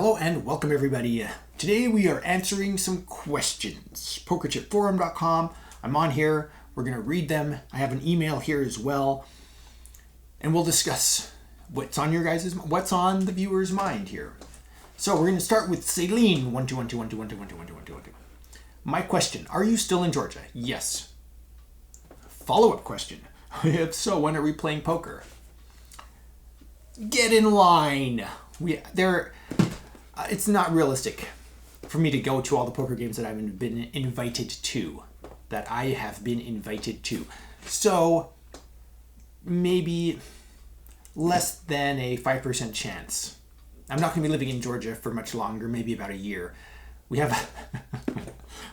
Hello and welcome everybody. Today we are answering some questions. PokerChipForum.com. I'm on here. We're going to read them. I have an email here as well. And we'll discuss what's on what's on the viewer's mind here. So we're going to start with Celine. 12121212121. My question, are you still in Georgia? Yes. Follow-up question. If so, when are we playing poker? Get in line. It's not realistic for me to go to all the poker games that I've been invited to. So maybe less than a 5% chance. I'm not going to be living in Georgia for much longer, maybe about a year. We have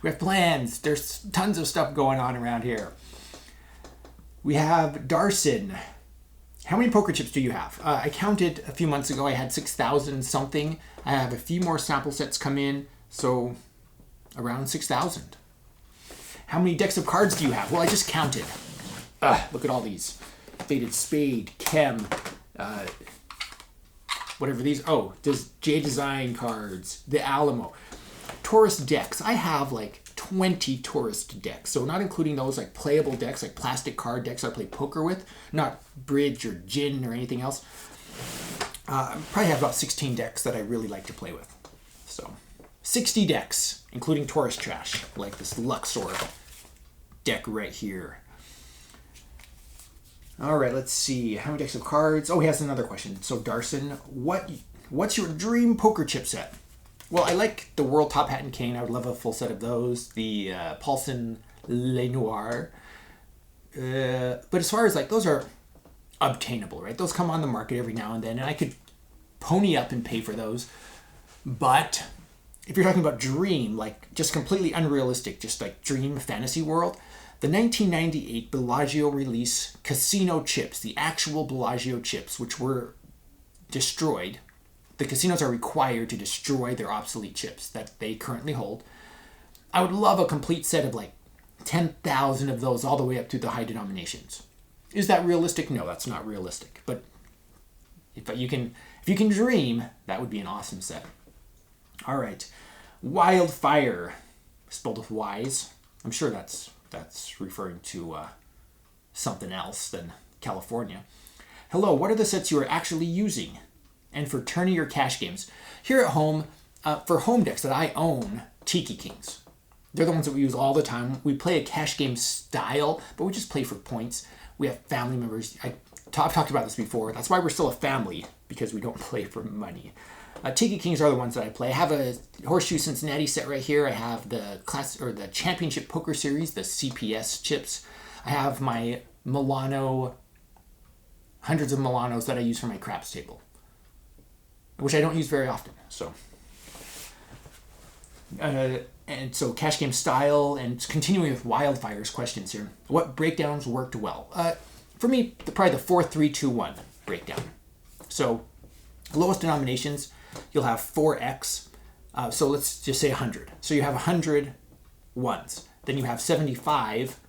we have plans. There's tons of stuff going on around here. We have Darson. How many poker chips do you have? I counted a few months ago. I had 6,000 something. I have a few more sample sets come in, so around 6,000. How many decks of cards do you have? Well, I just counted. Look at all these. Faded Spade, Chem, whatever these. Oh, there's J Design cards, the Alamo. Tourist decks. I have like 20 tourist decks. So not including those like playable decks, like plastic card decks I play poker with, not bridge or gin or anything else. I probably have about 16 decks that I really like to play with. So 60 decks, including tourist trash, like this Luxor deck right here. All right, let's see. How many decks of cards? Oh, he has another question. So Darson, what's your dream poker chip set? Well, I like the World Top Hat and Cane. I would love a full set of those. The Paulsen Le Noir. But as far as like, those are obtainable, right? Those come on the market every now and then, and I could pony up and pay for those. But if you're talking about dream, like just completely unrealistic, just like dream fantasy world, the 1998 Bellagio release casino chips, the actual Bellagio chips, which were destroyed. The casinos are required to destroy their obsolete chips that they currently hold. I would love a complete set of like 10,000 of those all the way up to the high denominations. Is that realistic? No, that's not realistic. But if you can dream, that would be an awesome set. All right. Wildfire, spelled with Y's. I'm sure that's referring to something else than California. Hello, what are the sets you are actually using? And for tourney or cash games. Here at home, for home decks that I own, Tiki Kings. They're the ones that we use all the time. We play a cash game style, but we just play for points. We have family members. I've talked about this before. That's why we're still a family, because we don't play for money. Tiki Kings are the ones that I play. I have a Horseshoe Cincinnati set right here. I have the the Championship Poker Series, the CPS chips. I have my Milano, hundreds of Milanos that I use for my craps table, which I don't use very often. So, and so cash game style, and continuing with Wildfire's questions here. What breakdowns worked well? For me, probably the 4-3-2-1 breakdown. So, lowest denominations, you'll have 4x. So let's just say 100. So you have 100 ones. Then you have 75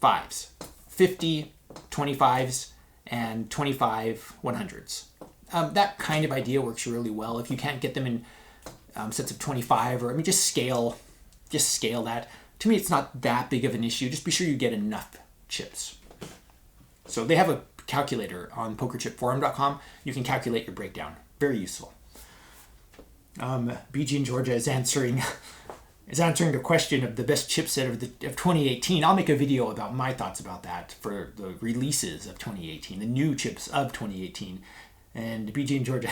fives, 50 25s, and 25 100s. That kind of idea works really well. If you can't get them in sets of 25, or just scale that. To me, it's not that big of an issue. Just be sure you get enough chips. So they have a calculator on PokerChipForum.com. You can calculate your breakdown. Very useful. BG in Georgia is answering the question of the best chipset of 2018. I'll make a video about my thoughts about that for the releases of 2018, the new chips of 2018. And BG in Georgia,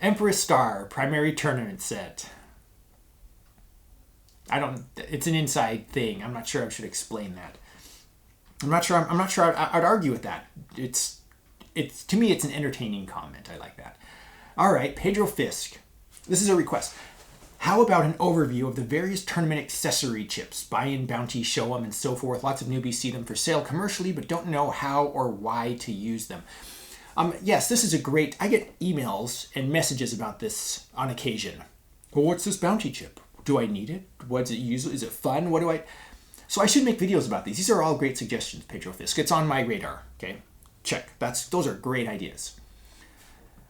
Empress Star primary tournament set. It's an inside thing. I'm not sure I should explain that. I'm not sure I'd argue with that. It's to me, it's an entertaining comment. I like that. All right, Pedro Fisk. This is a request. How about an overview of the various tournament accessory chips? Buy-in, bounty, show them, and so forth. Lots of newbies see them for sale commercially, but don't know how or why to use them. Yes, this is a great... I get emails and messages about this on occasion. Well, what's this bounty chip? Do I need it? What's it used? Is it fun? What do I... So I should make videos about these. These are all great suggestions, Pedro Fisk. It's on my radar, okay? Check. Those are great ideas.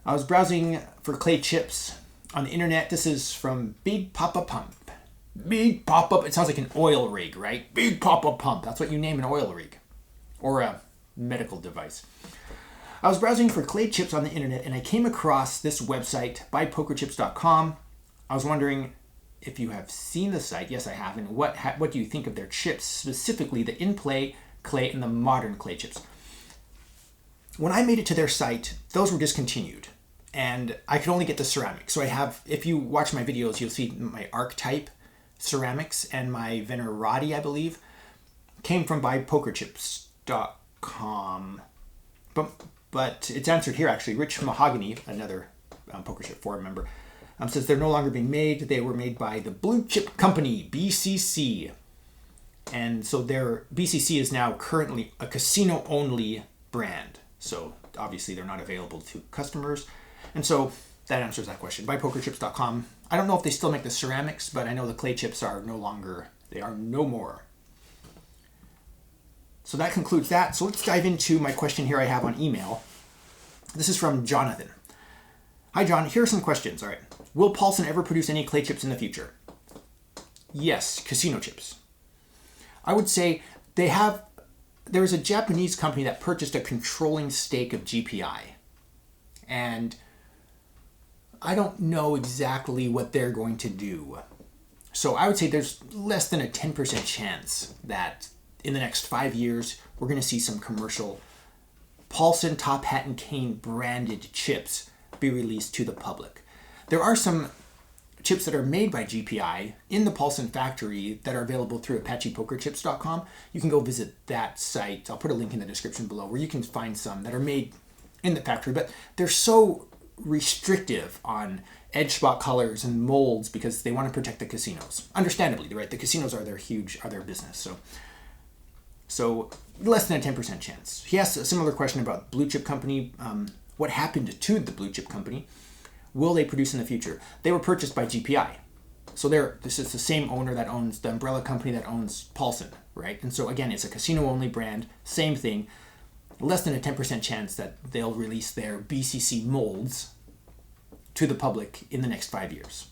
I was browsing for clay chips on the internet. This is from Big Papa Pump. Big Papa, it sounds like an oil rig, right? Big Papa Pump. That's what you name an oil rig or a medical device. I was browsing for clay chips on the internet and I came across this website, buypokerchips.com. I was wondering if you have seen the site. Yes, I have. And what do you think of their chips, specifically the in-play clay and the modern clay chips? When I made it to their site, those were discontinued and I could only get the ceramic. So I have, if you watch my videos, you'll see my archetype ceramics and my Venerati, I believe, came from buypokerchips.com. But it's answered here actually. Rich Mahogany, another Poker Chip forum member, says they're no longer being made. They were made by the Blue Chip Company, BCC. And so their BCC is now currently a casino-only brand. So obviously they're not available to customers. And so that answers that question. Buypokerchips.com. I don't know if they still make the ceramics, but I know the clay chips are no longer, they are no more. So that concludes that. So let's dive into my question here I have on email. This is from Jonathan. Hi, John. Here are some questions. All right. Will Paulsen ever produce any clay chips in the future? Yes, casino chips. I would say there is a Japanese company that purchased a controlling stake of GPI. And I don't know exactly what they're going to do. So I would say there's less than a 10% chance that in the next 5 years, we're going to see some commercial Paulsen Top Hat and Cane branded chips be released to the public. There are some chips that are made by GPI in the Paulsen factory that are available through ApachePokerChips.com. You can go visit that site. I'll put a link in the description below where you can find some that are made in the factory, but they're so restrictive on edge spot colors and molds because they want to protect the casinos. Understandably, right? The casinos are their business. So less than a 10% chance. He asked a similar question about Blue Chip Company. What happened to the Blue Chip Company? Will they produce in the future? They were purchased by GPI. So this is the same owner that owns the umbrella company that owns Paulsen, right? And so again, it's a casino-only brand, same thing. Less than a 10% chance that they'll release their BCC molds to the public in the next 5 years.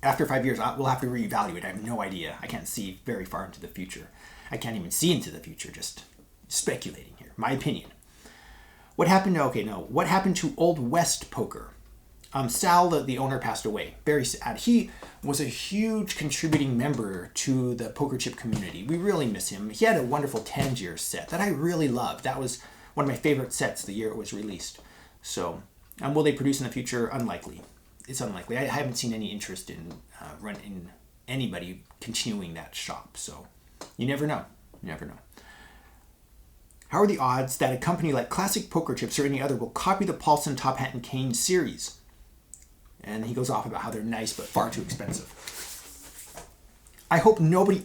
After 5 years, we'll have to reevaluate. I have no idea. I can't see very far into the future. I can't even see into the future, just speculating here. My opinion. What happened? What happened to Old West Poker? Sal, the owner, passed away. Very sad. He was a huge contributing member to the poker chip community. We really miss him. He had a wonderful Tangier set that I really loved. That was one of my favorite sets the year it was released. So, will they produce in the future? Unlikely. It's unlikely. I haven't seen any interest in anybody continuing that shop. So, you never know. You never know. How are the odds that a company like Classic Poker Chips or any other will copy the Paulsen Top Hat and Cane series? And he goes off about how they're nice but far too expensive. I hope nobody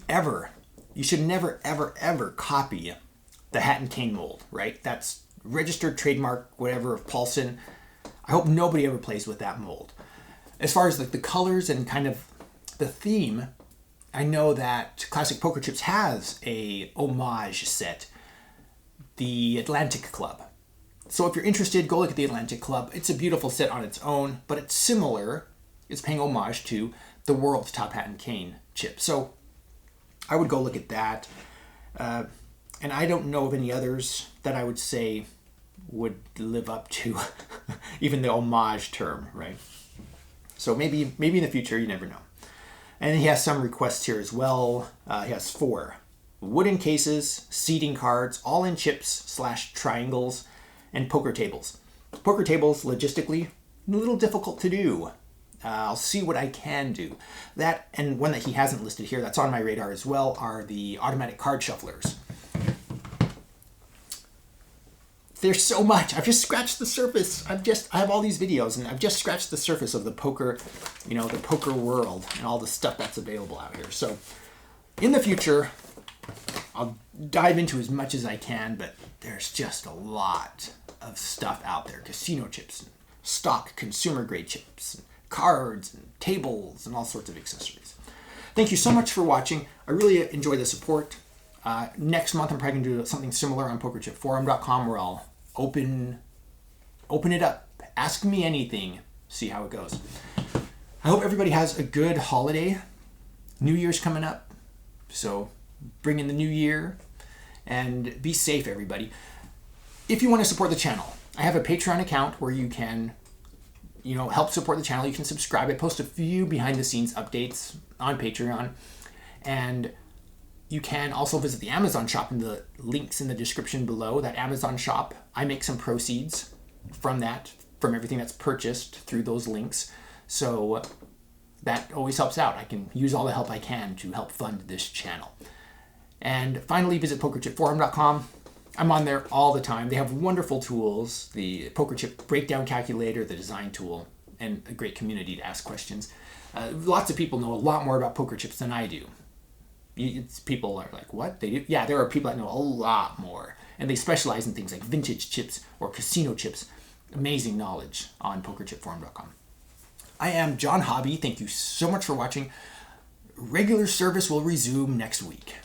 you should never, ever, ever copy the hat and cane mold, right? That's registered trademark, whatever, of Paulsen. I hope nobody ever plays with that mold. As far as like the colors and kind of the theme, I know that Classic Poker Chips has a homage set, the Atlantic Club. So if you're interested, go look at the Atlantic Club. It's a beautiful set on its own, but it's similar. It's paying homage to the World Top Hat and Cane chip. So I would go look at that. And I don't know of any others that I would say would live up to even the homage term, right? So maybe in the future, you never know. And he has some requests here as well. He has 4. Wooden cases, seating cards, all in chips / triangles, and poker tables. Poker tables, logistically, a little difficult to do. I'll see what I can do. That, and one that he hasn't listed here that's on my radar as well, are the automatic card shufflers. There's so much. I've just scratched the surface. I have all these videos and I've just scratched the surface of the poker, the poker world and all the stuff that's available out here. So in the future, I'll dive into as much as I can, but there's just a lot of stuff out there. Casino chips, and stock consumer grade chips, and cards, and tables, and all sorts of accessories. Thank you so much for watching. I really enjoy the support. Next month, I'm probably going to do something similar on PokerChipForum.com where I'll open it up ask me anything. See how it goes. I hope everybody has a good holiday. New Year's coming up, so bring in the new year and be safe, everybody. If you want to support the channel, I have a Patreon account where you can, help support the channel. You can subscribe. I post a few behind the scenes updates on Patreon, and you can also visit the Amazon shop in the links in the description below. That Amazon shop, I make some proceeds from everything that's purchased through those links. So that always helps out. I can use all the help I can to help fund this channel. And finally, visit pokerchipforum.com. I'm on there all the time. They have wonderful tools, the poker chip breakdown calculator, the design tool, and a great community to ask questions. Lots of people know a lot more about poker chips than I do. People are like, what? They do? Yeah, there are people that know a lot more. And they specialize in things like vintage chips or casino chips. Amazing knowledge on pokerchipforum.com. I am John Hobby. Thank you so much for watching. Regular service will resume next week.